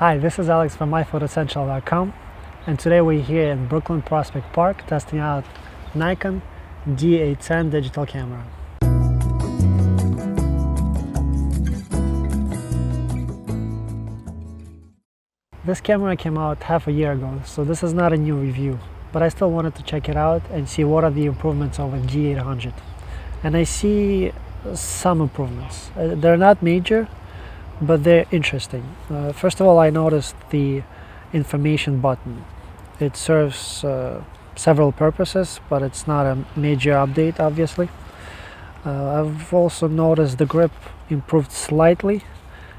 Hi, this is Alex from myphotoessential.com, and today we're here in Brooklyn Prospect Park testing out Nikon D810 digital camera. This camera came out half a year ago, so this is not a new review, but I still wanted to check it out and see what are the improvements over D800. And I see some improvements. They're not major, but they're interesting. First of all, I noticed the information button. It serves several purposes, but it's not a major update, obviously. I've also noticed the grip improved slightly.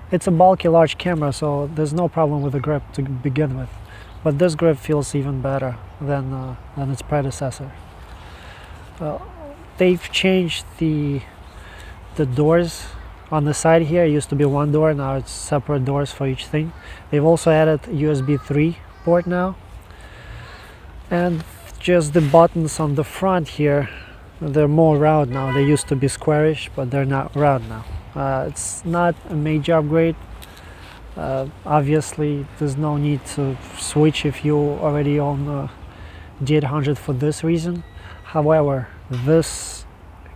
It's a bulky, large camera, so there's no problem with the grip to begin with. But this grip feels even better than its predecessor. They've changed the doors. On the side here, it used to be one door, now it's separate doors for each thing. They've also added USB 3 port now. And just the buttons on the front here, they're more round now. They used to be squarish, but they're not round now. It's not a major upgrade. Obviously, there's no need to switch if you already own D800 for this reason. However, this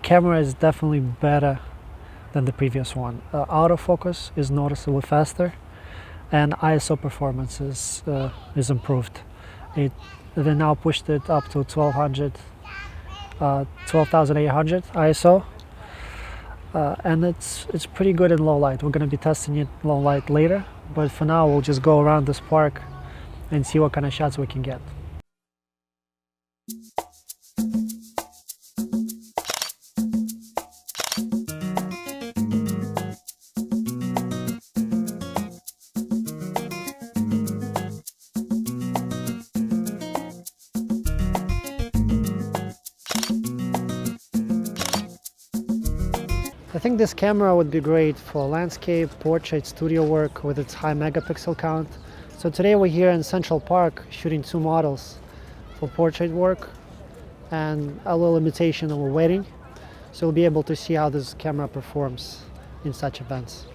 camera is definitely better than the previous one. Autofocus is noticeably faster, and ISO performance is improved. They now pushed it up to 12,800 ISO, and it's pretty good in low light. We're going to be testing it in low light later, but for now we'll just go around this park and see what kind of shots we can get. I think this camera would be great for landscape, portrait, studio work with its high megapixel count. So today we're here in Central Park shooting two models for portrait work and a little imitation of a wedding. So we'll be able to see how this camera performs in such events.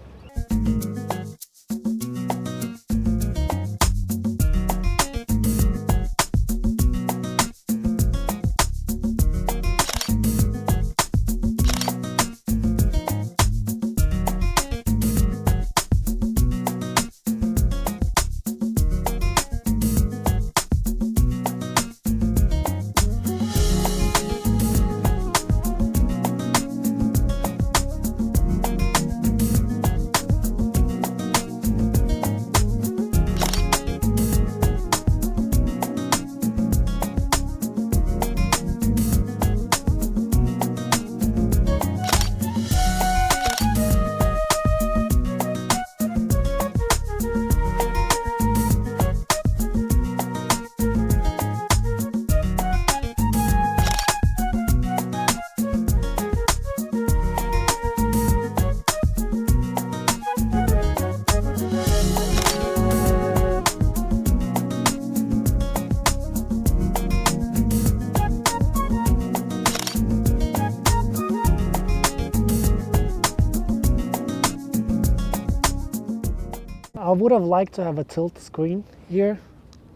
I would have liked to have a tilt screen here,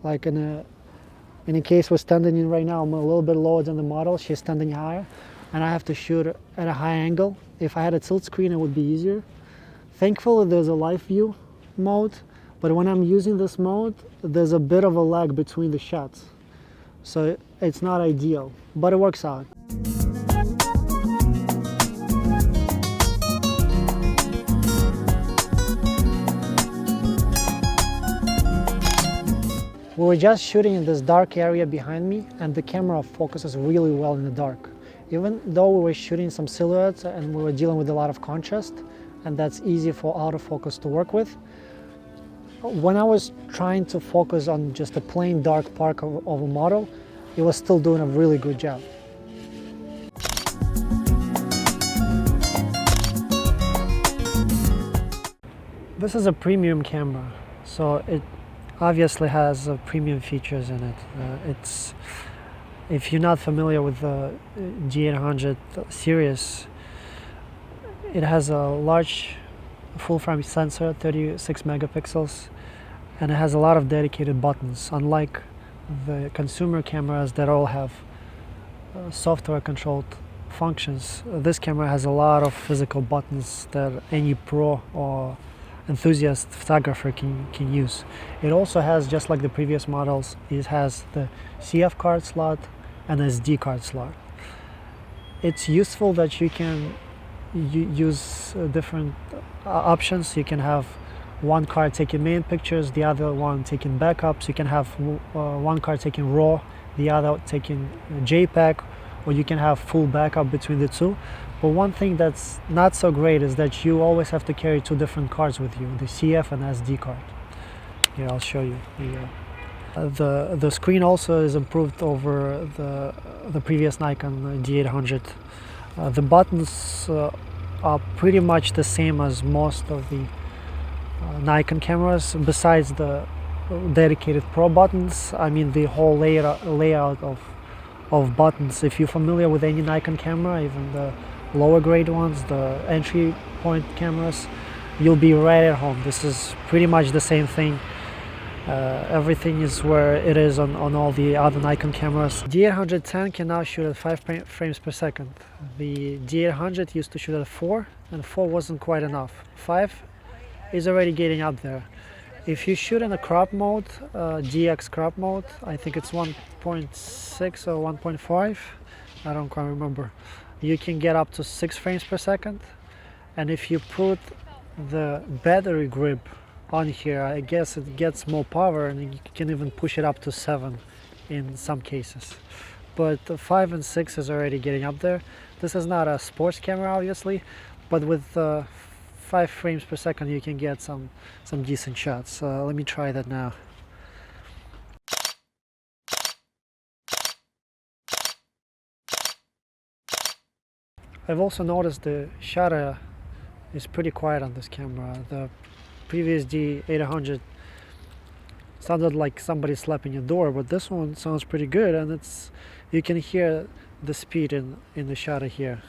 like in a case we're standing in right now. I'm a little bit lower than the model, she's standing higher, and I have to shoot at a high angle. If I had a tilt screen, it would be easier. Thankfully, there's a live view mode, but when I'm using this mode, there's a bit of a lag between the shots. So it's not ideal, but it works out. We were just shooting in this dark area behind me, and the camera focuses really well in the dark. Even though we were shooting some silhouettes and we were dealing with a lot of contrast, and that's easy for autofocus to work with, when I was trying to focus on just a plain dark park of a model, it was still doing a really good job. This is a premium camera, so it obviously has premium features in it. If you're not familiar with the D800 series, it has a large full frame sensor, 36 megapixels, and it has a lot of dedicated buttons, unlike the consumer cameras that all have software controlled functions. This camera has a lot of physical buttons that any pro or enthusiast photographer can use. It also has, just like the previous models, it has the CF card slot and SD card slot. It's useful that you can use different options. You can have one card taking main pictures, the other one taking backups. You can have one card taking RAW, the other taking JPEG, or you can have full backup between the two. But one thing that's not so great is that you always have to carry two different cards with you, the CF and SD card. Here, I'll show you. The screen also is improved over the previous Nikon D810. The buttons are pretty much the same as most of the Nikon cameras, besides the dedicated Pro buttons. I mean, the whole layout of buttons. If you're familiar with any Nikon camera, even the lower grade ones, the entry point cameras, you'll be right at home. This is pretty much the same thing. Everything is where it is on all the other Nikon cameras. D810 can now shoot at 5 frames per second. The D800 used to shoot at 4, and 4 wasn't quite enough. 5 is already getting up there. If you shoot in a crop mode, DX crop mode, I think it's 1.6 or 1.5, I don't quite remember, you can get up to 6 frames per second. And if you put the battery grip on here, I guess it gets more power, and you can even push it up to 7 in some cases. But 5 and 6 is already getting up there. This is not a sports camera, obviously, but with 5 frames per second you can get some decent shots. Let me try that now. I've also noticed the shutter is pretty quiet on this camera. The previous D800 sounded like somebody slapping your door, but this one sounds pretty good, and you can hear the speed in the shutter here.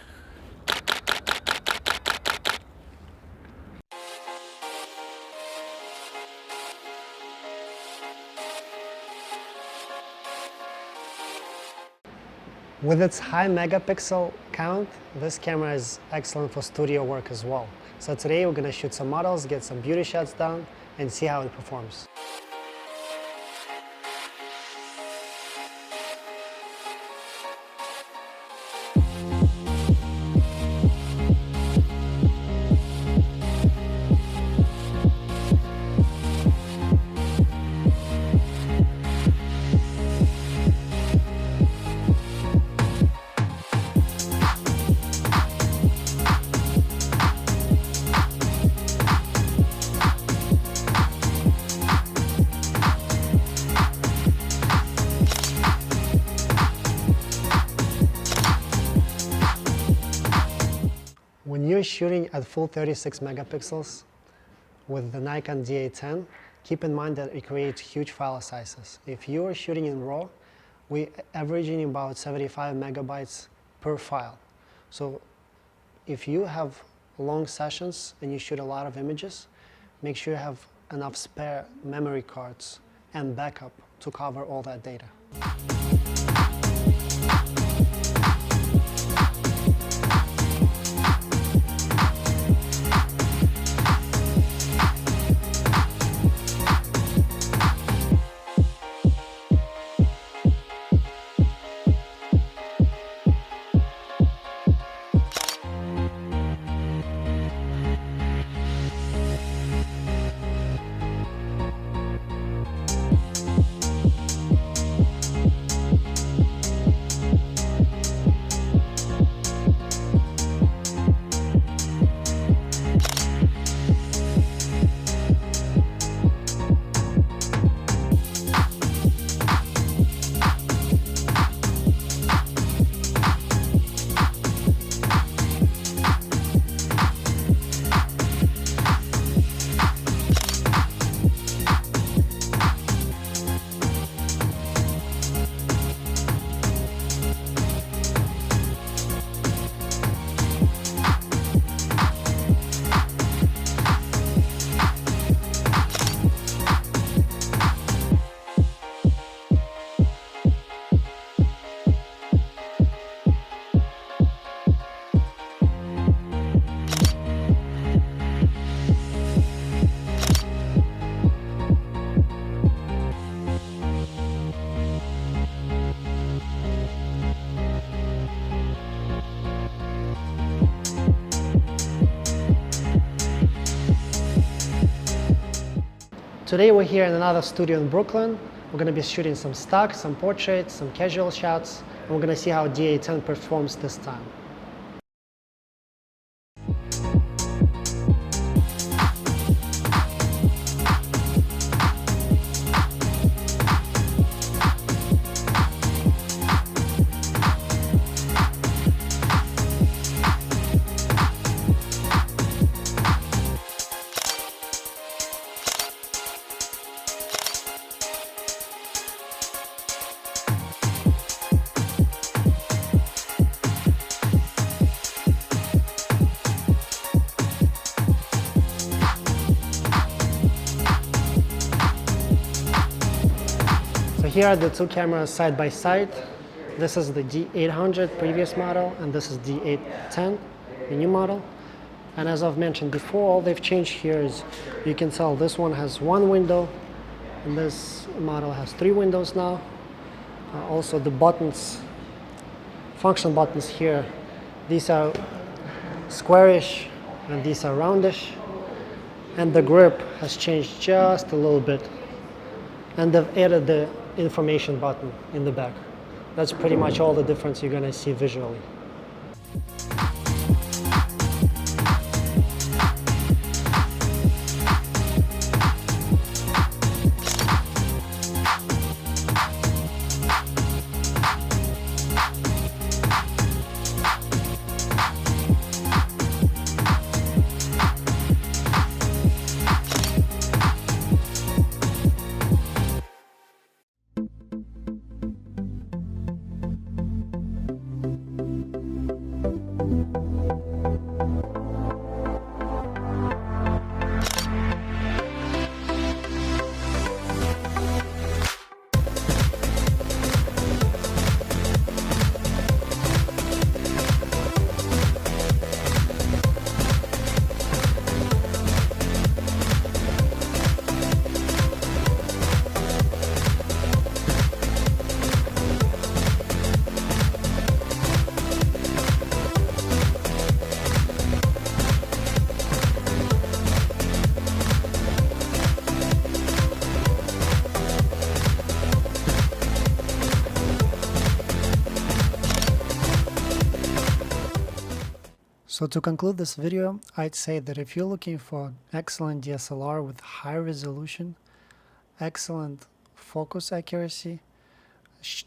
With its high megapixel count, this camera is excellent for studio work as well. So today we're going to shoot some models, get some beauty shots done, and see how it performs. When you're shooting at full 36 megapixels with the Nikon D810, keep in mind that it creates huge file sizes. If you are shooting in RAW, we're averaging about 75 megabytes per file. So if you have long sessions and you shoot a lot of images, make sure you have enough spare memory cards and backup to cover all that data. Today we're here in another studio in Brooklyn. We're going to be shooting some stock, some portraits, some casual shots, and we're going to see how D810 performs this time. So here are the two cameras side by side. This is the D800 previous model, and this is D810, the new model. And as I've mentioned before, all they've changed here is you can tell this one has one window, and this model has 3 windows now. Also the buttons, function buttons here, these are squarish and these are roundish. And the grip has changed just a little bit. And they've added the information button in the back. That's pretty much all the difference you're gonna see visually. So to conclude this video, I'd say that if you're looking for excellent DSLR with high resolution, excellent focus accuracy,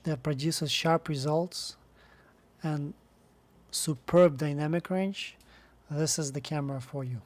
that produces sharp results, and superb dynamic range, this is the camera for you.